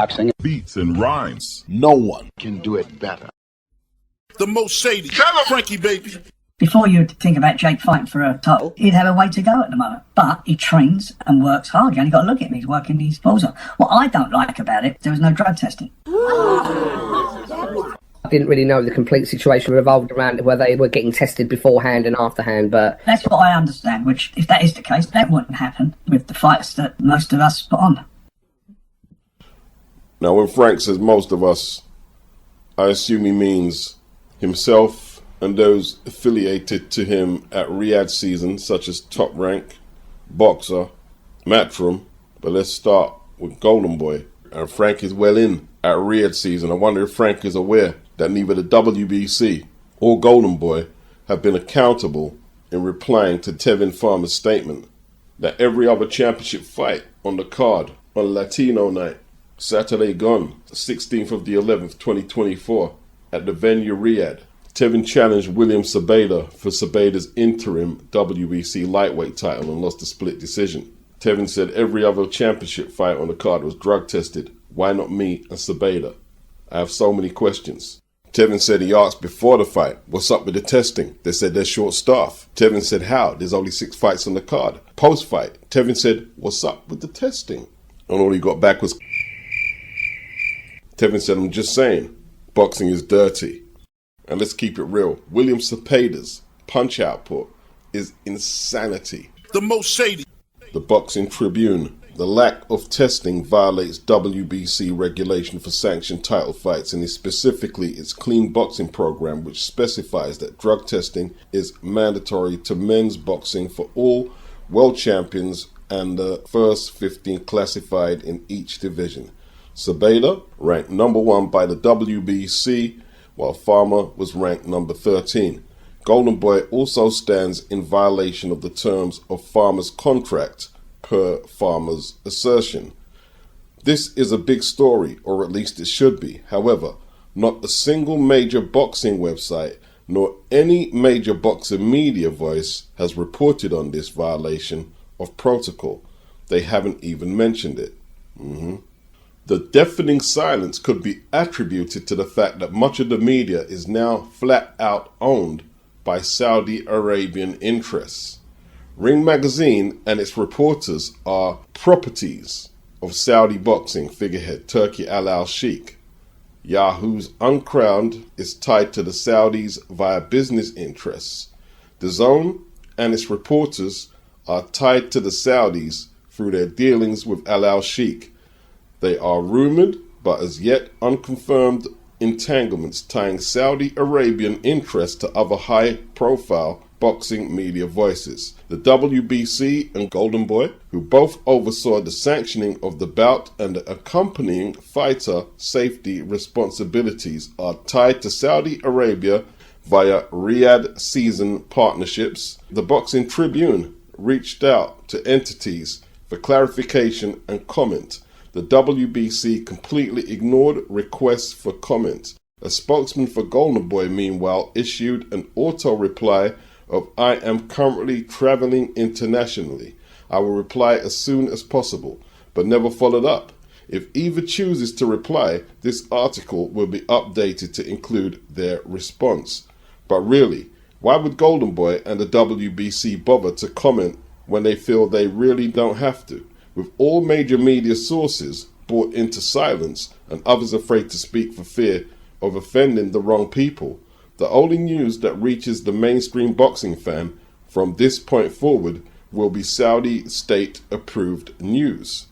boxing. Beats and rhymes. No one can do it better. The most shady. Frankie, baby. Before you think about Jake fighting for a title, he'd have a way to go at the moment. But he trains and works hard. You only got to look at him. He's working these balls up. What I don't like about it, there was no drug testing. I didn't really know the complete situation revolved around where they were getting tested beforehand and afterhand, but... That's what I understand, which, if that is the case, that wouldn't happen with the fights that most of us put on. Now, when Frank says most of us, I assume he means himself and those affiliated to him at Riyadh season, such as Top Rank, Boxer, Matchroom. But let's start with Golden Boy. And Frank is well in at Riyadh season. I wonder if Frank is aware that neither the WBC or Golden Boy have been accountable in replying to TEVIN Pharma's statement that every other championship fight on the card on Latino night, Saturday gone, the 16th of the 11th, 2024, at the venue Riyadh, TEVIN challenged William ZEPEDA for ZEPEDA's interim WBC lightweight title and lost a split decision. TEVIN said every other championship fight on the card was drug tested. Why not me and ZEPEDA? I have so many questions. TEVIN said he asked before the fight, what's up with the testing? They said they're short staffed. TEVIN said how? There's only 6 fights on the card. Post-fight, TEVIN said, what's up with the testing? And all he got back was... TEVIN said, I'm just saying, boxing is dirty. And let's keep it real. William ZEPEDA's punch output is insanity. The most shady. The Boxing Tribune. The lack of testing violates WBC regulation for sanctioned title fights, and specifically its clean boxing program, which specifies that drug testing is mandatory to men's boxing for all world champions and the first 15 classified in each division. ZEPEDA ranked number 1 by the WBC, while Pharma was ranked number 13. Golden Boy also stands in violation of the terms of Pharma's contract, per Pharma's assertion. This is a big story, or at least it should be. However, not a single major boxing website nor any major boxing media voice has reported on this violation of protocol. They haven't even mentioned it. The deafening silence could be attributed to the fact that much of the media is now flat out owned by Saudi Arabian interests. Ring Magazine and its reporters are properties of Saudi boxing figurehead Turki Al-Sheikh. Yahoo's Uncrowned is tied to the Saudis via business interests. The Zone and its reporters are tied to the Saudis through their dealings with Al-Sheikh. They are rumored, but as yet unconfirmed, entanglements tying Saudi Arabian interests to other high-profile boxing media voices. The WBC and Golden Boy, who both oversaw the sanctioning of the bout and the accompanying fighter safety responsibilities, are tied to Saudi Arabia via Riyadh season partnerships. The Boxing Tribune reached out to entities for clarification and comment. The WBC completely ignored requests for comment. A spokesman for Golden Boy, meanwhile, issued an auto reply of I am currently traveling internationally. I will reply as soon as possible, but never followed up. If either chooses to reply, this article will be updated to include their response. But really, why would Golden Boy and the WBC bother to comment when they feel they really don't have to? With all major media sources brought into silence and others afraid to speak for fear of offending the wrong people, the only news that reaches the mainstream boxing fan from this point forward will be Saudi state-approved news.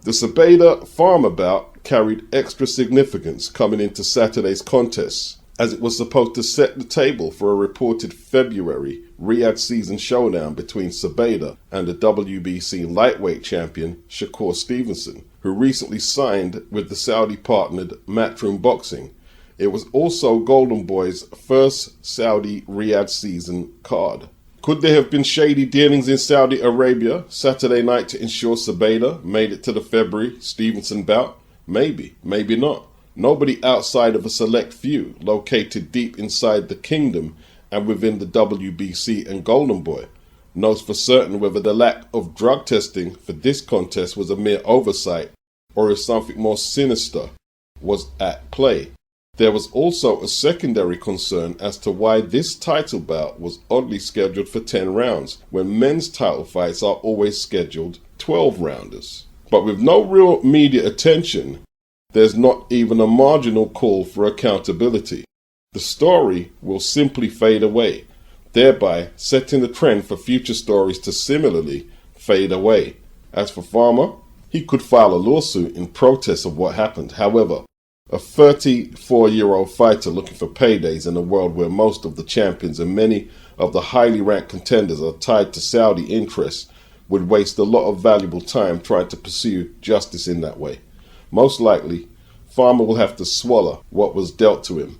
The ZEPEDA Pharma bout carried extra significance coming into Saturday's contest, as it was supposed to set the table for a reported February Riyadh season showdown between ZEPEDA and the WBC lightweight champion Shakur Stevenson, who recently signed with the Saudi-partnered Matchroom Boxing. It was also Golden Boy's first Saudi Riyadh season card. Could there have been shady dealings in Saudi Arabia Saturday night to ensure ZEPEDA made it to the February Stevenson bout? Maybe, maybe not. Nobody outside of a select few located deep inside the kingdom and within the WBC and Golden Boy knows for certain whether the lack of drug testing for this contest was a mere oversight or if something more sinister was at play. There was also a secondary concern as to why this title bout was oddly scheduled for 10 rounds, when men's title fights are always scheduled 12 rounders. But with no real media attention, there's not even a marginal call for accountability. The story will simply fade away, thereby setting the trend for future stories to similarly fade away. As for Farmer, he could file a lawsuit in protest of what happened. However, a 34-year-old fighter looking for paydays in a world where most of the champions and many of the highly ranked contenders are tied to Saudi interests would waste a lot of valuable time trying to pursue justice in that way. Most likely, Farmer will have to swallow what was dealt to him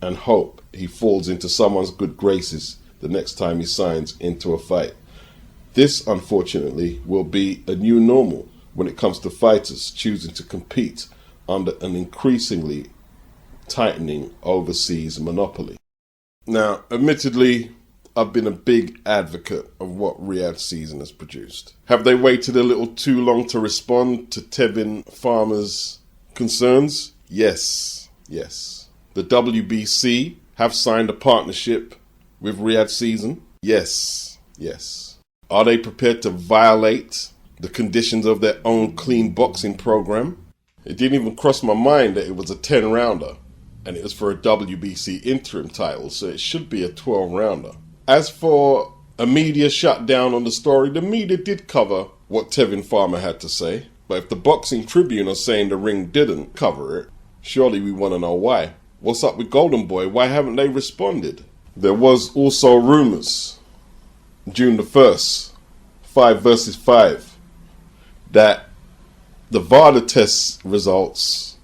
and hope he falls into someone's good graces the next time he signs into a fight. This, unfortunately, will be a new normal when it comes to fighters choosing to compete under an increasingly tightening overseas monopoly. Now, admittedly, I've been a big advocate of what Riyadh season has produced. Have they waited a little too long to respond to TEVIN Farmer's concerns? Yes. The WBC have signed a partnership with Riyadh season? Yes. Are they prepared to violate the conditions of their own clean boxing program? It didn't even cross my mind that it was a 10-rounder, and it was for a WBC interim title, so it should be a 12-rounder. As for a media shutdown on the story, the media did cover what TEVIN Farmer had to say, but if the Boxing Tribune are saying the ring didn't cover it, surely we want to know why. What's up with Golden Boy? Why haven't they responded? There was also rumours, June the 1st, 5 versus 5, that the VADA test results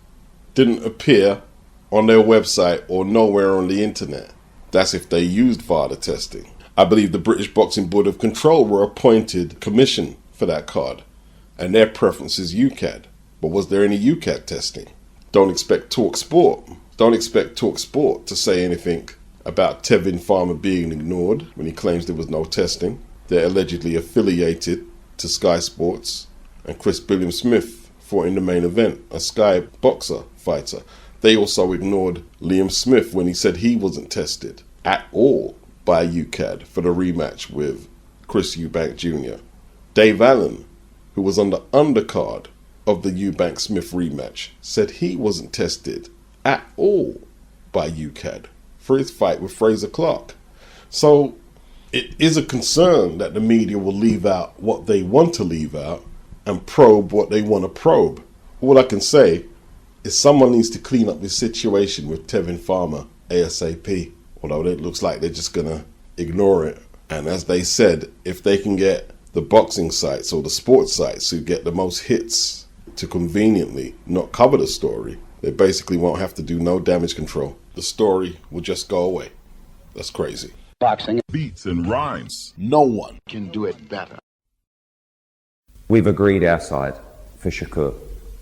didn't appear on their website or nowhere on the internet. That's if they used VADA testing. I believe the British Boxing Board of Control were appointed commission for that card, and their preference is UCAD. But was there any UCAD testing? Don't expect Talk Sport to say anything about TEVIN Farmer being ignored when he claims there was no testing. They're allegedly affiliated to Sky Sports, and Chris Billiam Smith fought in the main event, a Sky boxer fighter. They also ignored Liam Smith when he said he wasn't tested at all by UCAD for the rematch with Chris Eubank Jr. Dave Allen, who was on the undercard of the Eubank-Smith rematch, said he wasn't tested at all by UCAD for his fight with Fraser Clark. So it is a concern that the media will leave out what they want to leave out and probe what they want to probe. All I can say is someone needs to clean up this situation with TEVIN Farmer ASAP, although it looks like they're just going to ignore it. And as they said, if they can get the boxing sites or the sports sites who get the most hits to conveniently not cover the story, they basically won't have to do no damage control. The story will just go away. That's crazy. Boxing Beats and rhymes. No one can do it better. We've agreed our side for SHAKUR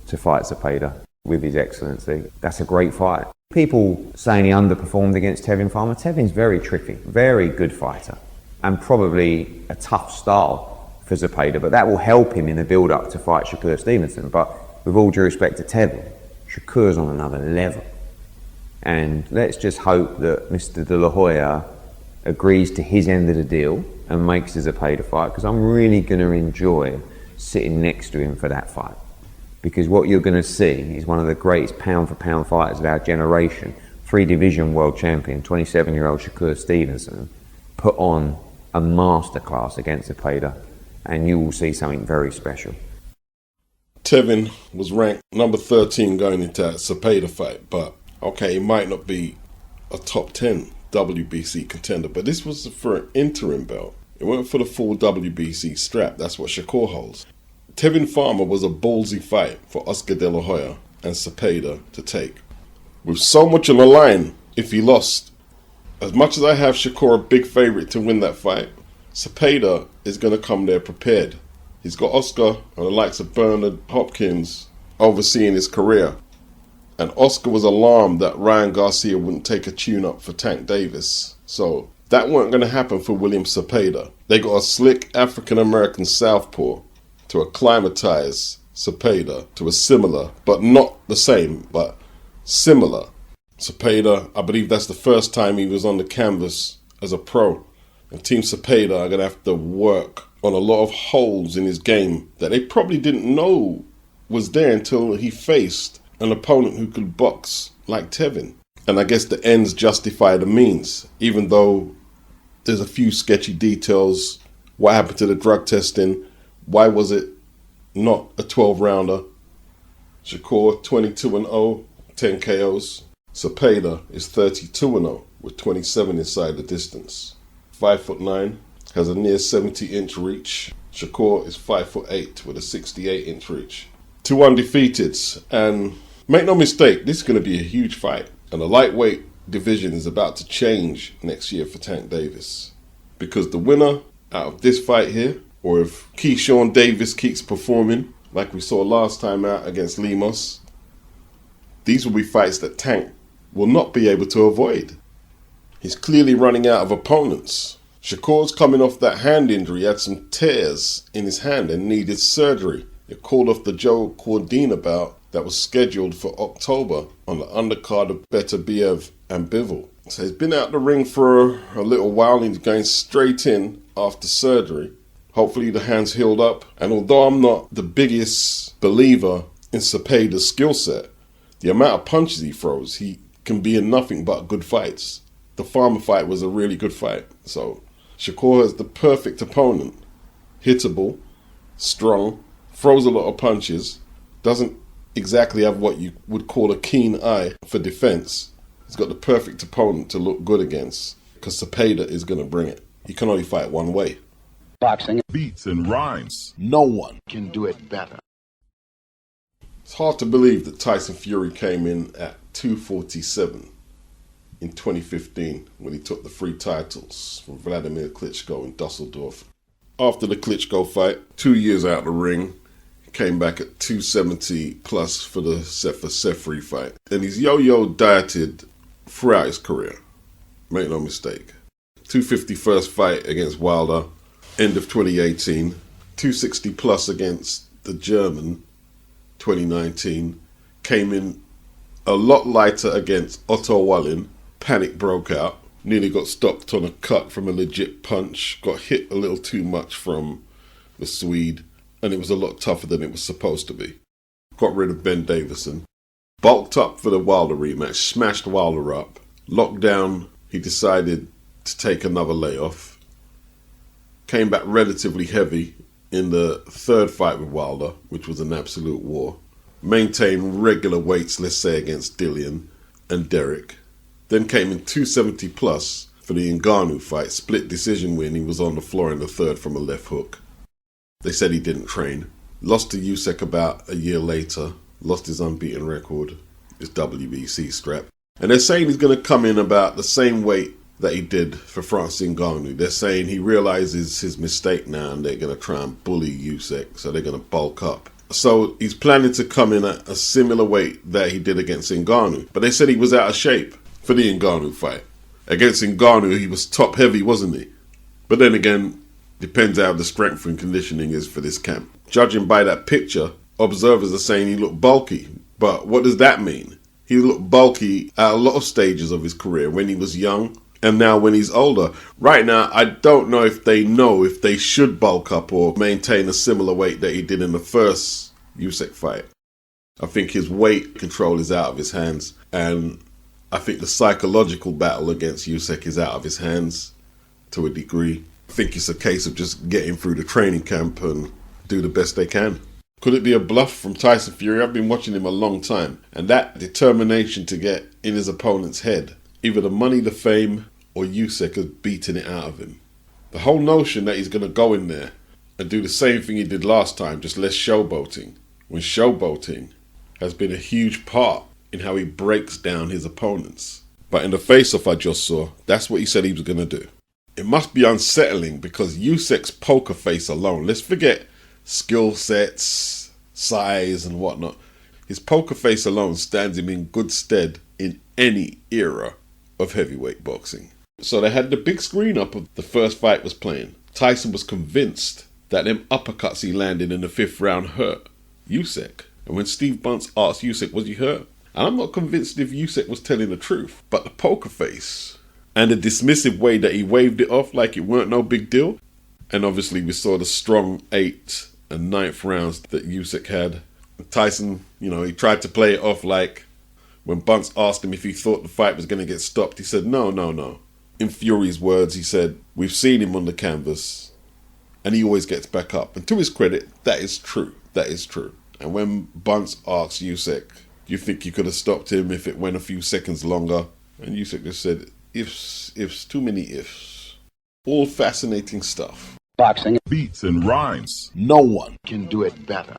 to fight ZEPEDA with His Excellency. That's a great fight. People saying he underperformed against TEVIN Farmer. TEVIN's very tricky, very good fighter, and probably a tough style for ZEPEDA, but that will help him in the build-up to fight Shakur Stevenson. But with all due respect to TEVIN, Shakur's on another level. And let's just hope that Mr. De La Hoya agrees to his end of the deal and makes the ZEPEDA fight, because I'm really going to enjoy sitting next to him for that fight, because what you're going to see is one of the greatest pound for pound fighters of our generation, 3-division world champion, 27-year-old Shakur Stevenson, put on a masterclass against ZEPEDA, and you will see something very special. TEVIN was ranked number 13 going into that ZEPEDA fight, but okay, he might not be a top 10 WBC contender, but this was for an interim belt. It wasn't for the full WBC strap. That's what SHAKUR holds. TEVIN Farmer was a ballsy fight for Oscar De La Hoya and ZEPEDA to take. With so much on the line, if he lost, as much as I have SHAKUR a big favourite to win that fight, ZEPEDA is going to come there prepared. He's got Oscar and the likes of Bernard Hopkins overseeing his career. And Oscar was alarmed that Ryan Garcia wouldn't take a tune-up for Tank Davis. So that weren't going to happen for William ZEPEDA. They got a slick African-American southpaw to acclimatise ZEPEDA to a similar, but not the same, but similar. ZEPEDA, I believe that's the first time he was on the canvas as a pro. And Team ZEPEDA are going to have to work on a lot of holes in his game that they probably didn't know was there until he faced an opponent who could box like TEVIN. And I guess the ends justify the means, even though there's a few sketchy details. What happened to the drug testing? Why was it not a 12-rounder? SHAKUR 22-0, 10 KOs. ZEPEDA is 32-0 with 27 inside the distance. 5'9", has a near 70-inch reach. SHAKUR is 5'8" with a 68-inch reach. 2 undefeateds, and make no mistake, this is going to be a huge fight. And the lightweight division is about to change next year for Tank Davis. Because the winner out of this fight here, or if Keyshawn Davis keeps performing like we saw last time out against Lemos, these will be fights that Tank will not be able to avoid. He's clearly running out of opponents. SHAKUR's coming off that hand injury. He had some tears in his hand and needed surgery. It called off the Joe Cordina bout that was scheduled for October on the undercard of Beterbiev and Bivol. So he's been out the ring for a little while and he's going straight in after surgery. Hopefully the hand's healed up. And although I'm not the biggest believer in ZEPEDA's skill set, the amount of punches he throws, he can be in nothing but good fights. The Farmer fight was a really good fight. So SHAKUR has the perfect opponent. Hittable, strong, throws a lot of punches, doesn't exactly have what you would call a keen eye for defense. He's got the perfect opponent to look good against because ZEPEDA is going to bring it. He can only fight one way. Boxing. Beats and rhymes. No one can do it better. It's hard to believe that Tyson Fury came in at 247 in 2015 when he took the 3 titles from Vladimir Klitschko in Dusseldorf. After the Klitschko fight, 2 years out of the ring, he came back at 270 plus for the Sefer Sefri fight. And he's yo-yo dieted throughout his career. Make no mistake. 250 first fight against Wilder, end of 2018. 260 plus against the German, 2019. Came in a lot lighter against Otto Wallin. Panic broke out. Nearly got stopped on a cut from a legit punch. Got hit a little too much from the Swede. And it was a lot tougher than it was supposed to be. Got rid of Ben Davison. Bulked up for the Wilder rematch. Smashed Wilder up. Locked down. He decided to take another layoff. Came back relatively heavy in the 3rd fight with Wilder, which was an absolute war. Maintained regular weights, let's say, against Dillian and Derek. Then came in 270 plus for the Ngannou fight. Split decision win. He was on the floor in the 3rd from a left hook. They said he didn't train. Lost to USYK about a year later. Lost his unbeaten record, his WBC strap. And they're saying he's going to come in about the same weight that he did for Francis Ngannou. They're saying he realizes his mistake now and they're going to try and bully USYK, so they're going to bulk up. So he's planning to come in at a similar weight that he did against Ngannou. But they said he was out of shape for the Ngannou fight. Against Ngannou, he was top heavy, wasn't he? But then again, depends how the strength and conditioning is for this camp. Judging by that picture, observers are saying he looked bulky. But what does that mean? He looked bulky at a lot of stages of his career, when he was young and now when he's older. Right now, I don't know if they should bulk up or maintain a similar weight that he did in the first USYK fight. I think his weight control is out of his hands, and I think the psychological battle against USYK is out of his hands to a degree. I think it's a case of just getting through the training camp and do the best they can. Could it be a bluff from Tyson Fury? I've been watching him a long time, and that determination to get in his opponent's head, either the money, the fame, or USYK has beaten it out of him. The whole notion that he's going to go in there and do the same thing he did last time, just less showboating, when showboating has been a huge part in how he breaks down his opponents. But in the face-off I just saw, that's what he said he was going to do. It must be unsettling because USYK's poker face alone, let's forget skill sets, size and whatnot. His poker face alone stands him in good stead in any era of heavyweight boxing. So they had the big screen up of the first fight was playing. Tyson was convinced that them uppercuts he landed in the 5th round hurt. USYK. And when Steve Bunce asked USYK, was he hurt? And I'm not convinced if USYK was telling the truth, but the poker face and the dismissive way that he waved it off like it weren't no big deal. And obviously we saw the strong 8th and 9th rounds that USYK had. Tyson, he tried to play it off like when Bunce asked him if he thought the fight was going to get stopped, he said, no. In Fury's words, he said, we've seen him on the canvas and he always gets back up. And to his credit, that is true. That is true. And when Bunce asked USYK, do you think you could have stopped him if it went a few seconds longer? And USYK just said, ifs, too many ifs. All fascinating stuff. Boxing Beats and rhymes. no one can do it better.